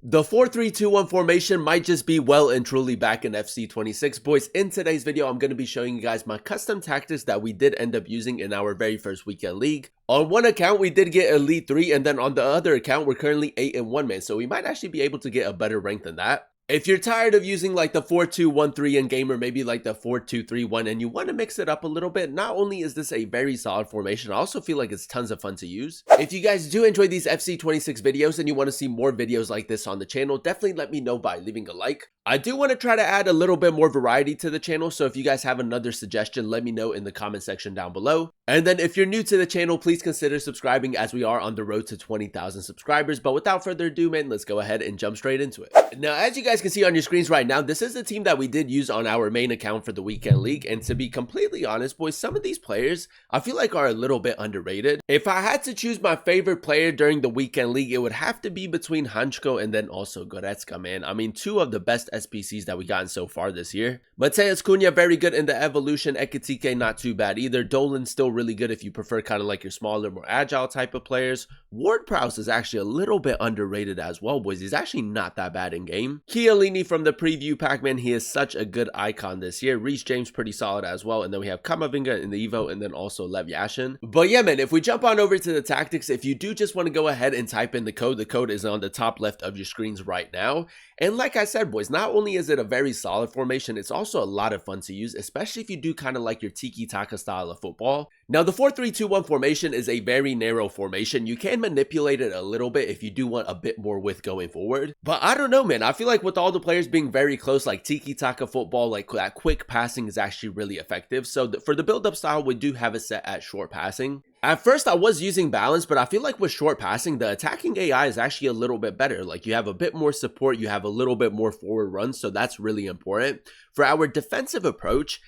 The 4-3-2-1 formation might just be well and truly back in FC26. Boys, in today's video, I'm going to be showing you guys my custom tactics that we did end up using in our very first weekend league. On one account, we did get Elite 3, and then on the other account, we're currently 8-1, man. So we might actually be able to get a better rank than that. If you're tired of using like the 4-2-1-3 in game or maybe like the 4-2-3-1 and you want to mix it up a little bit, not only is this a very solid formation, I also feel like it's tons of fun to use. If you guys do enjoy these FC26 videos and you want to see more videos like this on the channel, definitely let me know by leaving a like. I do want to try to add a little bit more variety to the channel, so if you guys have another suggestion, let me know in the comment section down below. And then if you're new to the channel, please consider subscribing as we are on the road to 20,000 subscribers. But without further ado, man, let's go ahead and jump straight into it. Now, as you guys can see on your screens right now, this is the team that we did use on our main account for the weekend league. And to be completely honest, boys, some of these players I feel like are a little bit underrated. If I had to choose my favorite player during the weekend league, it would have to be between Hanchko and then also Goretzka, man. I mean, two of the best SPCs that we gotten so far this year. Mateus Cunha, very good in the evolution. Ekitike, not too bad either. Dolan's still really good if you prefer kind of like your smaller, more agile type of players. Ward-Prowse is actually a little bit underrated as well, boys. He's actually not that bad in game. Chiellini from the preview pack, man, he is such a good icon this year. Reece James, pretty solid as well. And then we have Kamavinga in the Evo and then also Lev Yashin. But yeah, man, if we jump on over to the tactics, if you do just want to go ahead and type in the code is on the top left of your screens right now. And like I said, boys, not only is it a very solid formation, it's also a lot of fun to use, especially if you do kind of like your tiki-taka style of football. Now, the 4-3-2-1 formation is a very narrow formation. You can manipulate it a little bit if you do want a bit more width going forward. But I don't know, man. I feel like with all the players being very close, like tiki-taka football, like that quick passing is actually really effective. So for the build-up style, we do have it set at short passing. At first, I was using balance, but I feel like with short passing, the attacking AI is actually a little bit better. Like, you have a bit more support, you have a little bit more forward runs, so that's really important. For our defensive approach,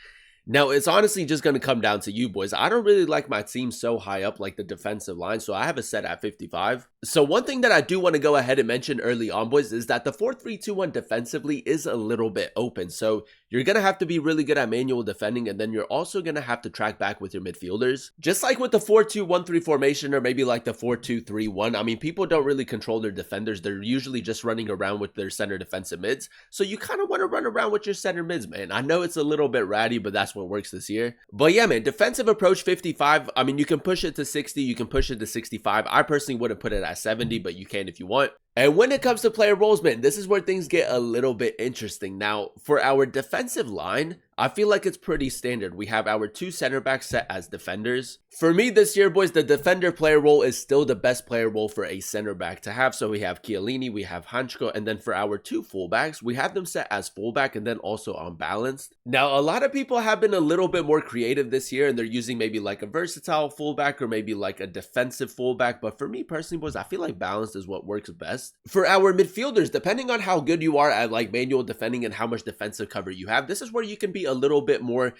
now, it's honestly just going to come down to you, boys. I don't really like my team so high up like the defensive line, so I have it set at 55. So one thing that I do want to go ahead and mention early on, boys, is that the 4-3-2-1 defensively is a little bit open. So you're going to have to be really good at manual defending, and then you're also going to have to track back with your midfielders. Just like with the 4-2-1-3 formation or maybe like the 4-2-3-1, I mean, people don't really control their defenders. They're usually just running around with their center defensive mids. So you kind of want to run around with your center mids, man. I know it's a little bit ratty, but that's what works this year. But yeah, man, defensive approach 55. I mean, you can push it to 60, you can push it to 65. I personally wouldn't put it at 70, but you can if you want. And when it comes to player roles, man, this is where things get a little bit interesting. Now, for our defensive line, I feel like it's pretty standard. We have our two center backs set as defenders. For me this year, boys, the defender player role is still the best player role for a center back to have. So we have Chiellini, we have Hanchko, and then for our two fullbacks, we have them set as fullback and then also unbalanced. Now, a lot of people have been a little bit more creative this year, and they're using maybe like a versatile fullback or maybe like a defensive fullback. But for me personally, boys, I feel like balanced is what works best. For our midfielders, depending on how good you are at like manual defending and how much defensive cover you have, this is where you can be a little bit more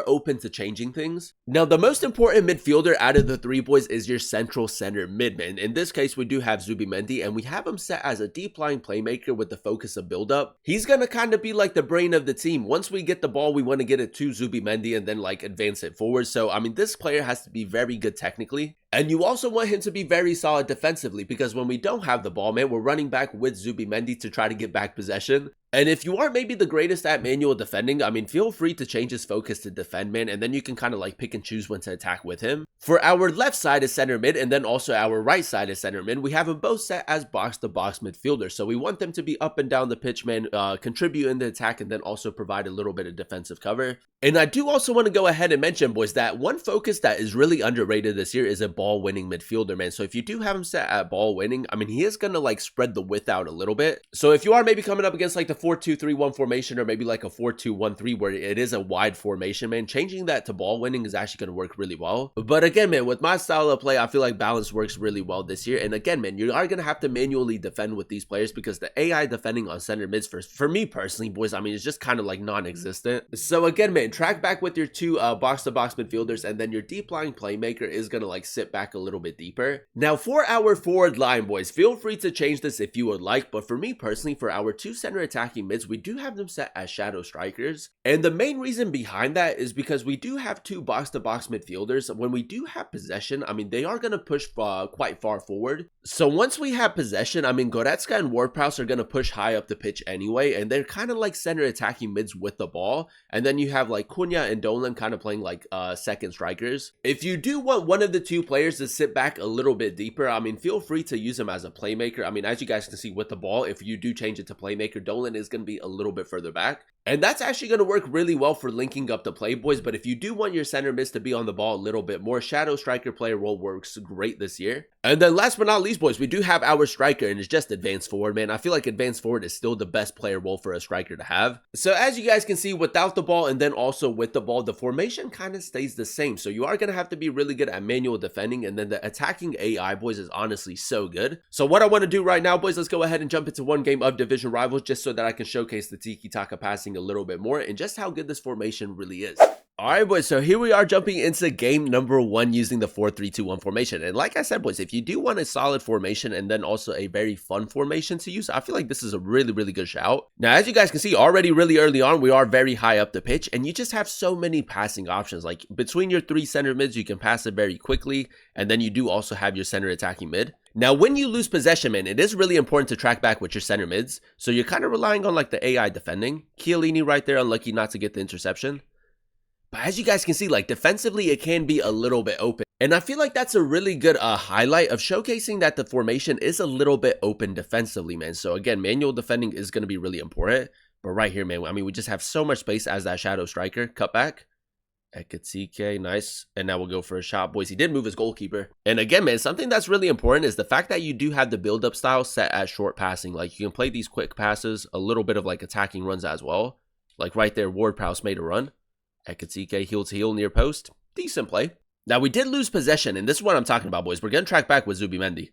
open to changing things. Now, the most important midfielder out of the three, boys, is your central center midman. In this case, we do have Zubimendi, and we have him set as a deep lying playmaker with the focus of build up. He's gonna kind of be like the brain of the team. Once we get the ball, we want to get it to Zubimendi and then like advance it forward. So I mean, this player has to be very good technically. And you also want him to be very solid defensively, because when we don't have the ball, man, we're running back with Zubimendi to try to get back possession. And if you aren't maybe the greatest at manual defending, I mean, feel free to change his focus to defend, man, and then you can kind of like pick and choose when to attack with him. For our left side is center mid, and then also our right side is center mid. We have them both set as box-to-box midfielders, so we want them to be up and down the pitch, man, contribute in the attack, and then also provide a little bit of defensive cover. And I do also want to go ahead and mention, boys, that one focus that is really underrated this year is a ball-winning midfielder, man. So if you do have him set at ball-winning, I mean, he is going to like spread the width out a little bit. So if you are maybe coming up against like the 4-2-3-1 formation or maybe like a 4-2-1-3 where it is a wide formation, man, changing that to ball-winning is actually going to work really well. But again, man, with my style of play, I feel like balance works really well this year. And again, man, you are going to have to manually defend with these players because the AI defending on center mids, for me personally, boys, I mean, it's just kind of like non-existent. So again, man, track back with your two box-to-box midfielders, and then your deep lying playmaker is going to like sit back a little bit deeper. Now, for our forward line, boys, feel free to change this if you would like, but for me personally, for our two center attacking attacking mids, we do have them set as shadow strikers. And the main reason behind that is because we do have two box-to-box midfielders. When we do have possession, I mean, they are going to push quite far forward. So once we have possession, I mean, Goretzka and Ward-Prowse are going to push high up the pitch anyway, and they're kind of like center attacking mids with the ball. And then you have like Cunha and Dolan kind of playing like second strikers. If you do want one of the two players to sit back a little bit deeper, I mean, feel free to use him as a playmaker. I mean, as you guys can see with the ball, if you do change it to playmaker, Dolan is going to be a little bit further back. And that's actually going to work really well for linking up the play, boys. But if you do want your center mids to be on the ball a little bit more, shadow striker player role works great this year. And then last but not least, boys, we do have our striker, and it's just advanced forward, man. I feel like advanced forward is still the best player role for a striker to have. So as you guys can see, without the ball and then also with the ball, the formation kind of stays the same. So you are going to have to be really good at manual defending, and then the attacking AI, boys, is honestly so good. So what I want to do right now, boys, let's go ahead and jump into one game of Division Rivals just so that I can showcase the tiki-taka passing a little bit more and just how good this formation really is. Alright, boys, so here we are jumping into game number 1 using the 4-3-2-1 formation. And like I said, boys, if you do want a solid formation and then also a very fun formation to use, I feel like this is a really, really good shout. Now, as you guys can see, already really early on, we are very high up the pitch, and you just have so many passing options. Like, between your 3 center mids, you can pass it very quickly, and then you do also have your center attacking mid. Now, when you lose possession, man, it is really important to track back with your center mids, so you're kind of relying on, like, the AI defending. Chiellini right there, unlucky not to get the interception. But as you guys can see, like, defensively, it can be a little bit open. And I feel like that's a really good highlight of showcasing that the formation is a little bit open defensively, man. So again, manual defending is going to be really important. But right here, man, I mean, we just have so much space as that shadow striker. Cut back. Ekatike, nice. And now we'll go for a shot, boys. He did move his goalkeeper. And again, man, something that's really important is the fact that you do have the build-up style set as short passing. Like, you can play these quick passes, a little bit of, like, attacking runs as well. Like, right there, Ward-Prowse made a run. Ekatike, heel to heel near post. Decent play. Now, we did lose possession, and this is what I'm talking about, boys. We're going to track back with Zubimendi.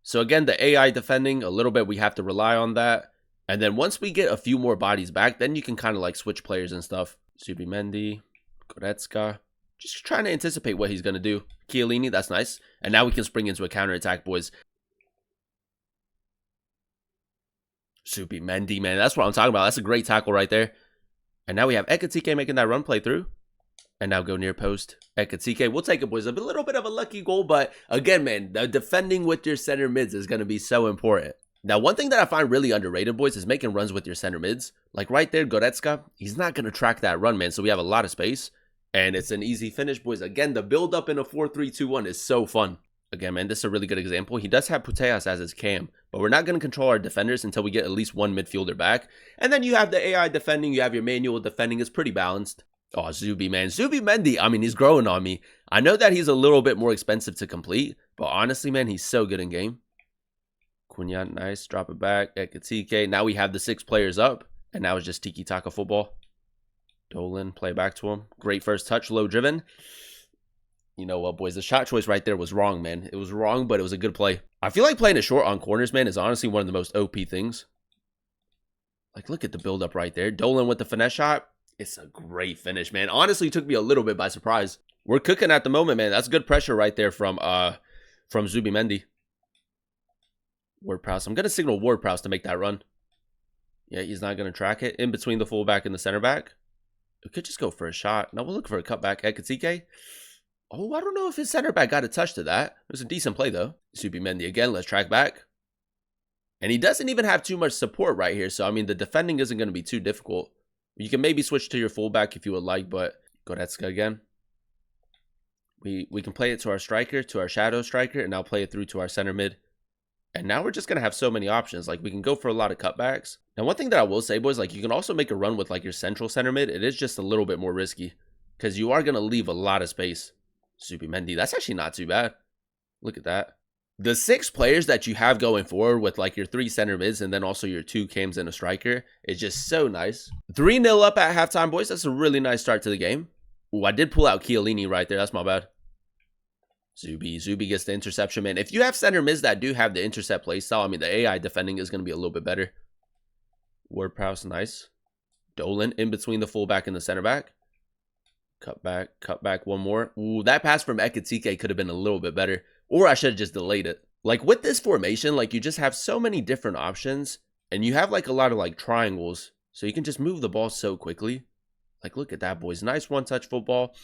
So again, the AI defending, a little bit, we have to rely on that. And then once we get a few more bodies back, then you can kind of like switch players and stuff. Zubimendi, Goretzka. Just trying to anticipate what he's going to do. Chiellini, that's nice. And now we can spring into a counterattack, boys. Zubimendi, man, that's what I'm talking about. That's a great tackle right there. And now we have Ekatike making that run play through. And now go near post. Ekatike, we'll take it, boys. A little bit of a lucky goal, but again, man, the defending with your center mids is going to be so important. Now, one thing that I find really underrated, boys, is making runs with your center mids. Like right there, Goretzka, he's not going to track that run, man. So we have a lot of space. And it's an easy finish, boys. Again, the build up in a 4-3-2-1 is so fun. Again, man, this is a really good example. He does have Putellas as his cam, but we're not going to control our defenders until we get at least one midfielder back. And then you have the AI defending, you have your manual defending. It's pretty balanced. Oh, Zubi, man. Zubimendi, I mean, he's growing on me. I know that he's a little bit more expensive to complete, but honestly, man, he's so good in game. Cunha, nice. Drop it back. Ekatike. Now we have the 6 players up, and now it's just tiki-taka football. Dolan, play back to him. Great first touch, low driven. You know what, boys? The shot choice right there was wrong, man. It was wrong, but it was a good play. I feel like playing it short on corners, man, is honestly one of the most OP things. Like, look at the build-up right there. Dolan with the finesse shot. It's a great finish, man. Honestly, it took me a little bit by surprise. We're cooking at the moment, man. That's good pressure right there from Zubimendi. Ward-Prowse. I'm going to signal Ward-Prowse to make that run. Yeah, he's not going to track it. In between the fullback and the center back. We could just go for a shot. Now we'll look for a cutback. Ekatike. Oh, I don't know if his center back got a touch to that. It was a decent play, though. Zubimendi again. Let's track back. And he doesn't even have too much support right here. So, I mean, the defending isn't going to be too difficult. You can maybe switch to your fullback if you would like, but Goretzka again. We can play it to our striker, to our shadow striker, and now play it through to our center mid. And now we're just going to have so many options. Like, we can go for a lot of cutbacks. Now, one thing that I will say, boys, like, you can also make a run with, like, your central center mid. It is just a little bit more risky because you are going to leave a lot of space. Zubimendi, that's actually not too bad. Look at that. The 6 players that you have going forward with like your 3 center mids and then also your 2 cams and a striker is just so nice. 3-0 up at halftime, boys. That's a really nice start to the game. Ooh, I did pull out Chiellini right there. That's my bad. Zubi gets the interception, man. If you have center mids that do have the intercept play style, I mean, the AI defending is going to be a little bit better. Ward-Prowse, nice. Dolan in between the fullback and the center back. Cut back one more. Ooh, that pass from Ekatike could have been a little bit better. Or I should have just delayed it. Like with this formation, like you just have so many different options. And you have like a lot of like triangles, so you can just move the ball so quickly. Like, look at that, boys. Nice one-touch football.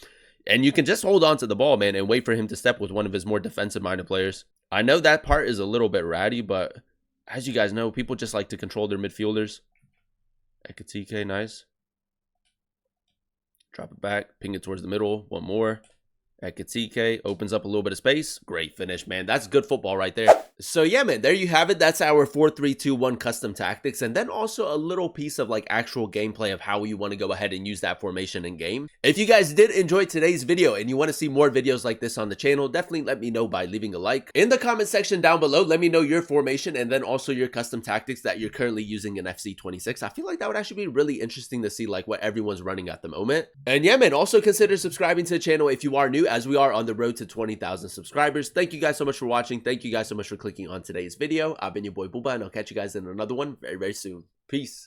And you can just hold on to the ball, man, and wait for him to step with one of his more defensive-minded players. I know that part is a little bit ratty, but as you guys know, people just like to control their midfielders. Ekatike, nice. Drop it back, ping it towards the middle. One more. Ekatike opens up a little bit of space. Great finish, man. That's good football right there. So yeah, man, there you have it. That's our 4-3-2-1 custom tactics, and then also a little piece of like actual gameplay of how you want to go ahead and use that formation in game. If you guys did enjoy today's video and you want to see more videos like this on the channel, definitely let me know by leaving a like. In the comment section down below, let me know your formation and then also your custom tactics that you're currently using in FC26. I feel like that would actually be really interesting to see like what everyone's running at the moment. And yeah, man, also consider subscribing to the channel if you are new, as we are on the road to 20,000 subscribers. Thank you guys so much for watching. Thank you guys so much for clicking on today's video. I've been your boy Booba, and I'll catch you guys in another one very, very soon. Peace.